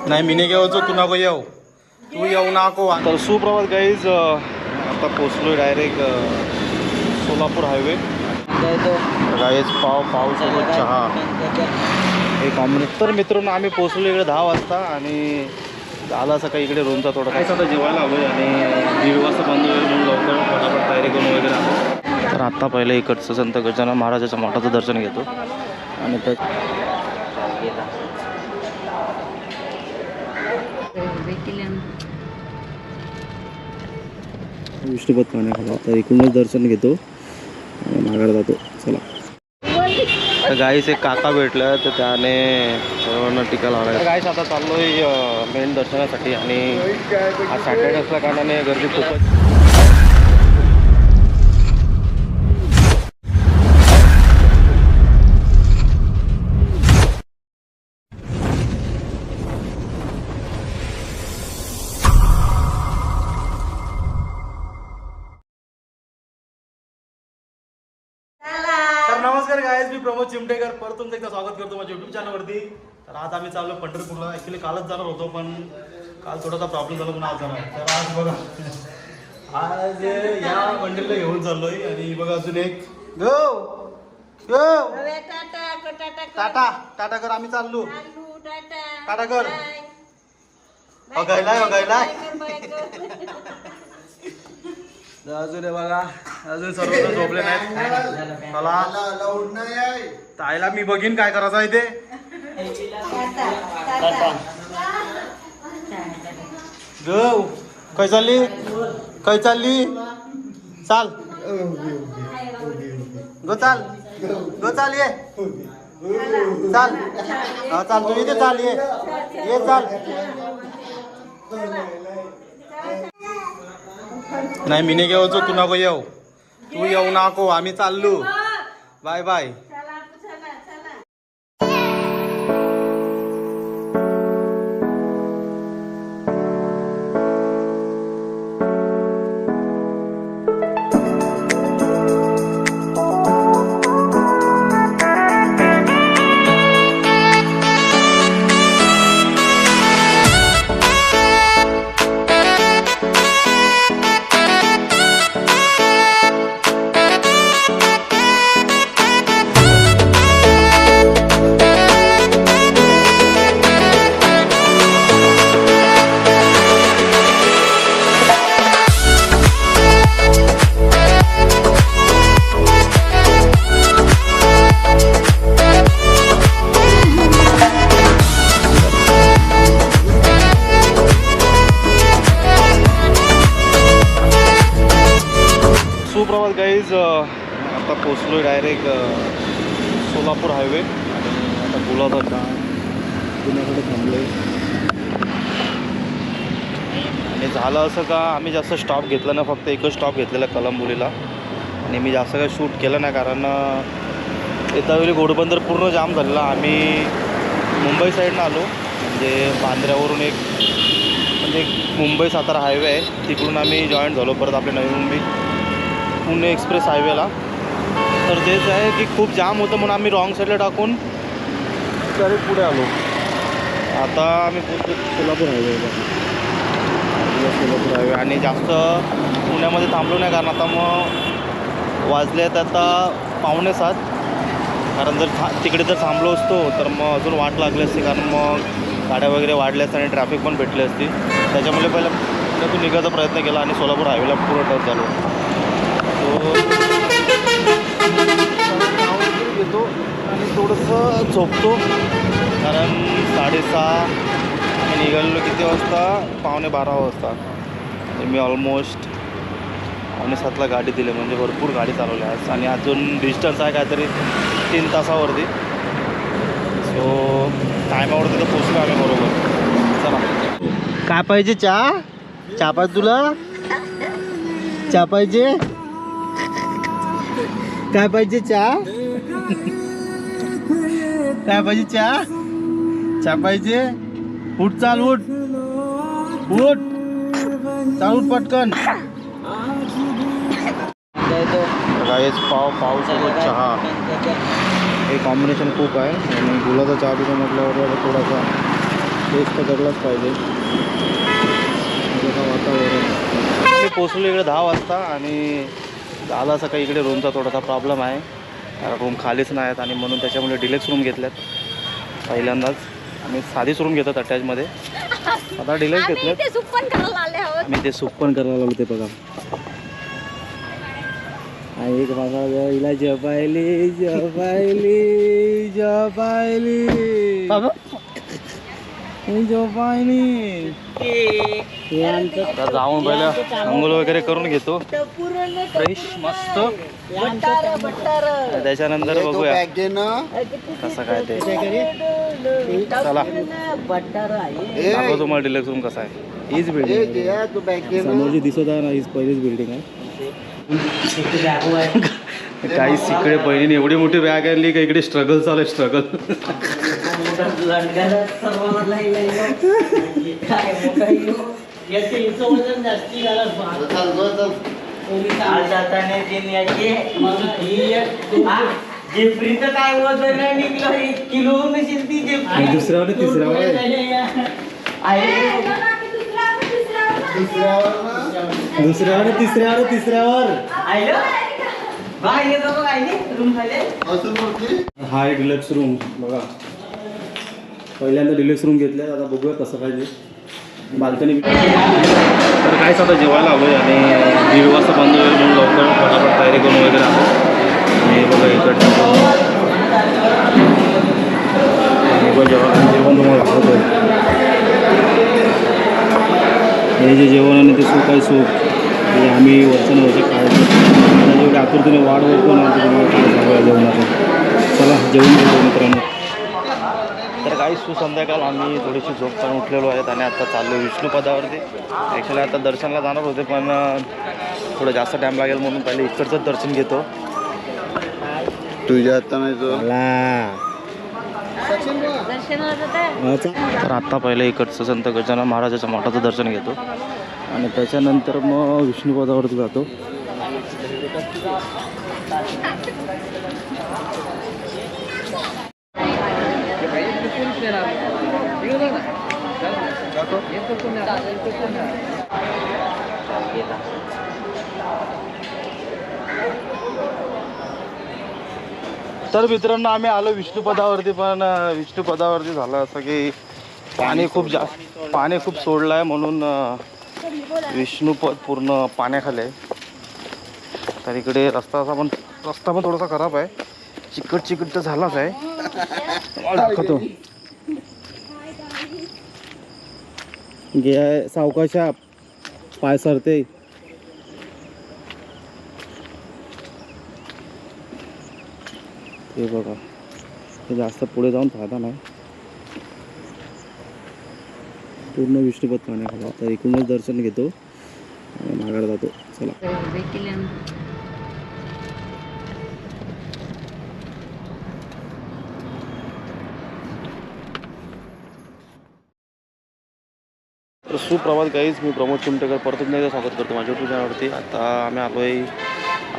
नाही मी नाही घेऊ तू नको येऊ तू येऊ नको. तर सुप्रभात गाईज आता पोचलोय डायरेक्ट सोलापूर हायवे. गाईज पावसोबत चहा हे कॉम्बिनेशन. तर मित्रांनो आम्ही पोचलो इकडे 10 वाजता आणि झाला सकाळी इकडे रूमचा थोडा काय आता जेवायला आलो आणि 1:30 वाजता बंद होईल म्हणून लवकर फटाफट तयारी करून वगैरे आलो. तर आत्ता पहिलं इकडचं संत गजानन महाराजाच्या मठाचं दर्शन घेतो आणि त्या विष्णुपद पाण्याखाली तर इकडूनच दर्शन घेतो आणि माघार जातो. चला तर गाईस एक काका भेटलं तर त्याने सर्वांना टीका लावला. गाईस आता चाललोय मेन दर्शनासाठी आणि हा सॅटर्डे असल्या कारणाने गर्दी खूपच. नमस्कार गायस, मी प्रमोद चिमटेकर परत तुमचं एकदा स्वागत करतो माझ्या यूट्यूब चॅनलवरती. तर आज आम्ही चाललो पंढरपूरला. ॲक्च्युली कालच जाणार होतो पण काल थोडासा प्रॉब्लेम झाला म्हणून आज जाणार. तर आज बघा आज या मंडळीला घेऊन चाललोय आणि बघा अजून एक टाटा टाटा कर. आम्ही चाललो टाटा कर. गायला अजून बघा अजून सर्वजण झोपले नाहीत. मला ताईला मी बघीन काय करायचं आहे ते. गो काय चालली काय चालली चाल गो चाल गो चाल ये चाल हा चाल तू इथे चाल ये चाल. नाही मी नाही घेऊ तू नको येऊ तू येऊ नको आम्ही चाललो. Bye bye. सुप्रभात गाईज आता पोचलोय डायरेक्ट सोलापूर हायवे आणि आता बोलावता पुण्याकडे थांबलोय. आणि झालं असं का आम्ही जास्त स्टॉप घेतला ना, फक्त एकच स्टॉप घेतलेला कलंबोलीला. आणि मी जास्त काही शूट केलं नाही कारण येतावेळी घोडबंदर पूर्ण जाम झालेला. आम्ही मुंबई साईडनं आलो म्हणजे बांद्र्यावरून एक म्हणजे मुंबई सातारा हायवे आहे तिकडून आम्ही जॉईंट झालो परत आपल्या नवी मुंबई पुणे एक्सप्रेस हायवेला. तर तेच आहे की खूप जाम होतं म्हणून आम्ही रॉंग साईडला टाकून तरी पुढे आलो. आता आम्ही बोलतो सोलापूर हायवेला. सोलापूर हायवे आणि जास्त पुण्यामध्ये थांबलो नाही कारण आता मग वाजले आहेत आता 6:45. कारण जर तिकडे जर थांबलो असतो तर मग अजून वाट लागली असती कारण मग गाड्या वगैरे वाढल्या असत्या आणि ट्रॅफिक पण भेटली असती. त्याच्यामुळे पहिला पुण्यातून निघायचा प्रयत्न केला आणि सोलापूर हायवेला पूर्ण टच झालो. घेतो आणि थोडंसं झोपतो कारण 6:30 निघालेलो किती वाजता 11:45 वाजता. मी ऑलमोस्ट 6:45ला गाडी दिली म्हणजे भरपूर गाडी चालवली आज. आणि अजून डिस्टन्स आहे काहीतरी 3 तासावरती. सो टायमावरती तर पोचलो आम्ही बरोबर. चला काय पाहिजे चहा पाहिजे तुला चहा पाहिजे काय पाहिजे चहा काय पाहिजे चहा पाहिजे. उठ चाल उठ चाल उठ पटकन. व्हेज पाव पावसोबत चहा हे कॉम्बिनेशन खूप आहे आणि गुलाचा चहा पितो म्हटल्यावर थोडासा टेस्ट करायलाच पाहिजे. वातावरण मी पोचलो इकडे 10 वाजता आणि झाला सकाळी इकडे रूमचा थोडासा प्रॉब्लेम आहे. रूम खालीच नाही आहेत आणि म्हणून त्याच्यामुळे डिलेक्स रूम घेतल्यात पहिल्यांदाच. आम्ही साधीच रूम घेतात अटॅचमध्ये, आता डिलेक्स घेतल्यात. आम्ही ते सूप पण करायला लागलो ते बघा. एक बघा हिला जपायली जपायली जपायली जपायली. जाऊन पहिलं अंघोळ वगैरे करून घेतो फ्रेश मस्त. त्याच्यानंतर बघूया कसं काय ते. चला दाखव तुम्हाला डिलक्स रूम कसा आहे. हीच बिल्डिंग समोरची दिसत आहे ना, हीच पहिलीच बिल्डिंग आहे. काही इकडे बहिणीने एवढी मोठी बॅग आणली का इकडे स्ट्रगल चालू आहे. स्ट्रगल दुसऱ्यावर तिसऱ्यावर दुसऱ्यावर तिसऱ्यावर तिसऱ्यावर हा एक डिलक्स रूम बघा. पहिल्यांदा डिलक्स रूम घेतल्या, आता बघूया कसं पाहिजे. बाल्कनी तर कायच आता जेवायला आलोय आणि 1:30 वाजता बंद होईल म्हणून लवकर फटाफट तयारी करून वगैरे आलो. हे बघा इकडचं जेवण तुम्हाला दाखवतोय. हे जे जेवण आणि ते सूप आहे, सूप हे आम्ही वर्षानुवर्षी खायचं. आता जेवढी आतुरतेने वाढ होतो ना तुम्हाला काय सांगायला जेवणाचं. चला जेवण घेतो मित्रांनो. तर काही सुसंध्याकाळ आम्ही थोडीशी झोप काढून उठलेलो आहेत आणि आता चाललो विष्णुपदावरती. ॲक्च्युली आता दर्शनाला जाणार होते पण थोडं जास्त टाईम लागेल म्हणून पहिले इकडचंच दर्शन घेतो. तुझ्या आता नाही तर आत्ता पहिले इकडचं संत गजानन महाराजाच्या मठाचं दर्शन घेतो आणि त्याच्यानंतर मग विष्णुपदावरती जातो. तर मित्रांनो आम्ही आलो विष्णुपदावरती, पण विष्णुपदावरती झालं असं की पाणी खूप सोडलं आहे म्हणून विष्णुपद पूर्ण पाण्याखाली आहे. तर इकडे रस्ता पण थोडासा खराब आहे. चिकट तर झालाच आहे. दाखवतो गे सावकाशा पाय सरते. हे बघा हे जास्त पुढे जाऊन फायदा नाही. पूर्ण विष्णुपद पाण्याखाली. आता एकूणच दर्शन घेतो आणि माघार जातो. चला तर सुप्रभात गाईज, मी प्रमोद चिमटेकर परत एकदा स्वागत करतो माझ्या YouTube चॅनलवरती. आता आम्ही आलो आहे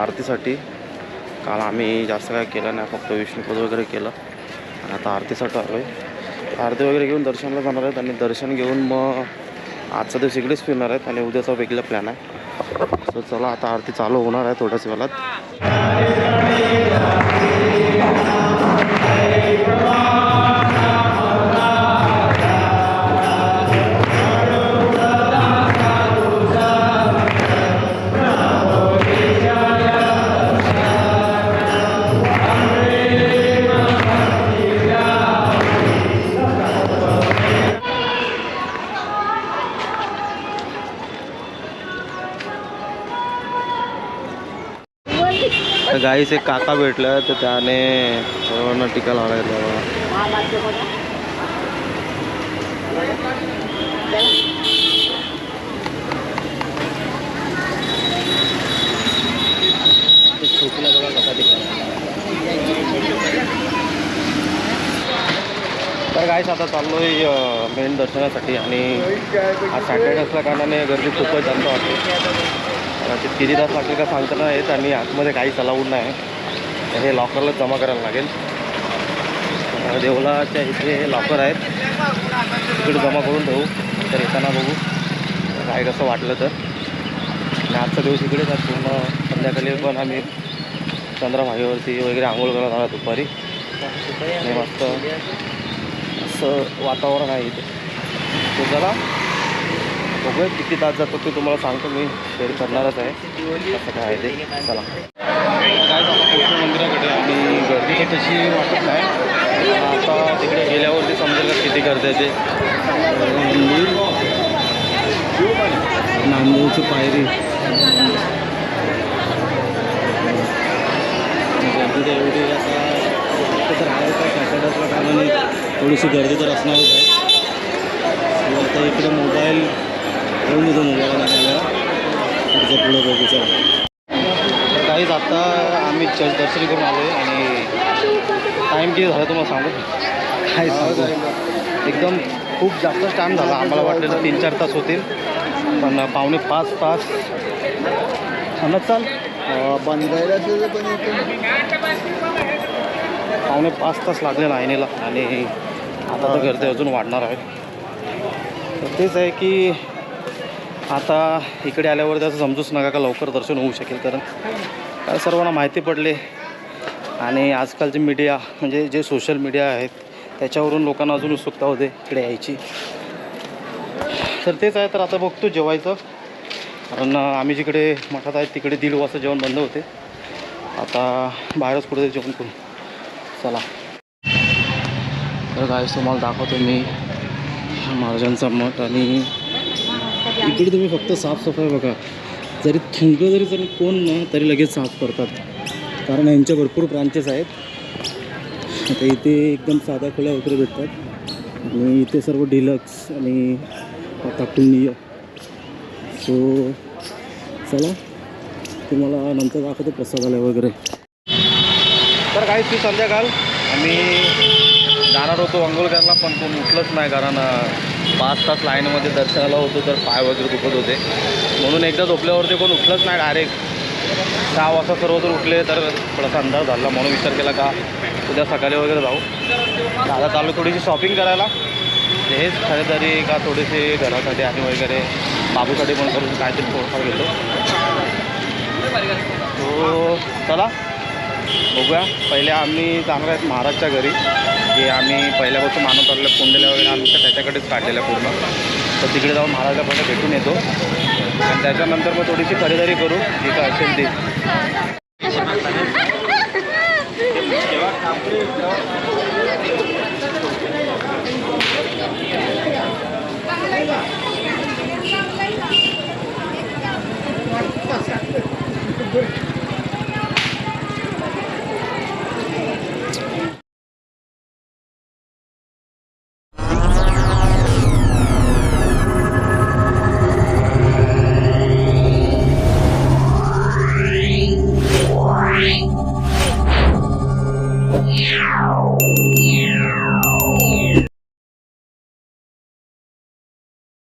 आरतीसाठी. काल आम्ही जास्त काय केलं नाही, फक्त विष्णुपद वगैरे केलं आणि आता आरतीसाठी आलो आहे. आरती वगैरे घेऊन दर्शनाला जाणार आहेत आणि दर्शन घेऊन मग आजचा दिवस इकडेच फिरणार आहेत आणि उद्याचा वेगळा प्लॅन आहे. तर चला आता आरती चालू होणार आहे थोड्याच वेळात. तर गाईस एक काका भेटलं तर त्याने सर्वांना टीका लावला छोटीला बघा कसा टीका. तर गाईस आता चाललोय मेन दर्शनासाठी आणि आज सॅटर्डे असल्या कारणाने गर्दी खूपच जास्त वाटते. कदाचित किती तास लागतील का सांगता नाही येत आणि आतमध्ये काहीच अलाउड नाही. तर हे लॉकरला जमा करायला लागेल. देवळाच्या इथे लॉकर आहेत, तिकडे जमा करून ठेवू. तर येताना बघू काय कसं वाटलं तर. आणि आजचा दिवस इकडेच आहे पूर्ण. संध्याकाळी पण आम्ही चंद्रभागेवरती वगैरे आंघोळ करत आला दुपारी. आणि मस्त असं वातावरण आहे इथे. तो चला बघूया किती तास जातो ते तुम्हाला सांगतो, मी शेअर करणारच आहे कसं काय आहे ते. चला काय झालं कृष्ण मंदिराकडे आणि गर्दी तर तशी वाटत नाही. आता तिकडे गेल्यावरती समजेल का किती गर्दी आहे ते. नांदेडची पायरी गर्दी तर एवढी आता तर आहे काय सॅटर्डेच्या कारणाने थोडीशी गर्दी तर असणारच आहे. आता इकडे मोबाईल घेऊन देतो, मोबाईल नाही पुढचं पुढं बघू. चला तर काहीच आता आम्ही दर्शन करून आलो आहे आणि टाईम किती झाला तुम्हाला सांगू काय सांगतो. एकदम खूप जास्त टाईम झाला. आम्हाला वाटलेलं 3-4 तास होतील पण 4.5 तास सांगत चाल बंदायला पण 4.5 तास लागले लाईनीला. आणि आता तर गर्दी अजून वाढणार आहे. तर तेच आहे की आता इकडे आल्यावर त्याचं समजूच नका का लवकर दर्शन होऊ शकेल, कारण सर्वांना माहिती पडले आणि आजकालचे मीडिया म्हणजे जे सोशल मीडिया आहेत त्याच्यावरून लोकांना अजून उत्सुकता होते इकडे यायची. तर तेच आहे. तर आता बघतो जेवायचं, कारण आम्ही जिकडे मठात आहेत तिकडे 1:30 वाजता जेवण बंद होते. आता बाहेरच कुठे जेवण करू. चला तर काय तुम्हाला दाखवतो मी महाराजांचा मठ. आणि इकडे तुम्ही फक्त साफसफाई बघा, जरी थुंकं जरी कोण ना तरी लगेच साफ करतात, कारण यांच्या भरपूर ब्रांचेस आहेत. आता इथे एकदम साध्या खोल्या वगैरे भेटतात आणि इथे सर्व डिलक्स आणि आता प्रीमियम. सो चला तुम्हाला नंतर दाखवतो प्रसादालय वगैरे. तर काही ती संध्याकाळ आम्ही जाणार होतो अंघोळ करायला पण कोण उठलंच नाही, कारण 5 तास लाईनमध्ये दर्शनाला होतो तर पाय वगैरे दुखत होते. म्हणून एकदा झोपल्यावरती कोण उठलंच नाही. डायरेक्ट 6 वाजता सर्व जर उठले तर थोडासा अंदाज झाला, म्हणून विचार केला का उद्या सकाळी वगैरे जाऊ. आता चालू थोडीशी शॉपिंग करायला, हेच खरेदारी का थोडीशी घरासाठी आणि वगैरे बाबूसाठी पण करून काहीतरी थोडंफार घेतो. तो चला बघूया. पहिले आम्ही जाणार आहेत महाराजच्या घरी, जे आम्ही पहिल्यापासून मानत आलेल्या कुंडल्या वगैरे आमच्या त्याच्याकडेच काढलेल्या पूर्ण. तर तिकडे जाऊन महाराजला पहिलं भेटून येतो आणि त्याच्यानंतर मग थोडीशी खरेदारी करू जी काय असेल ती.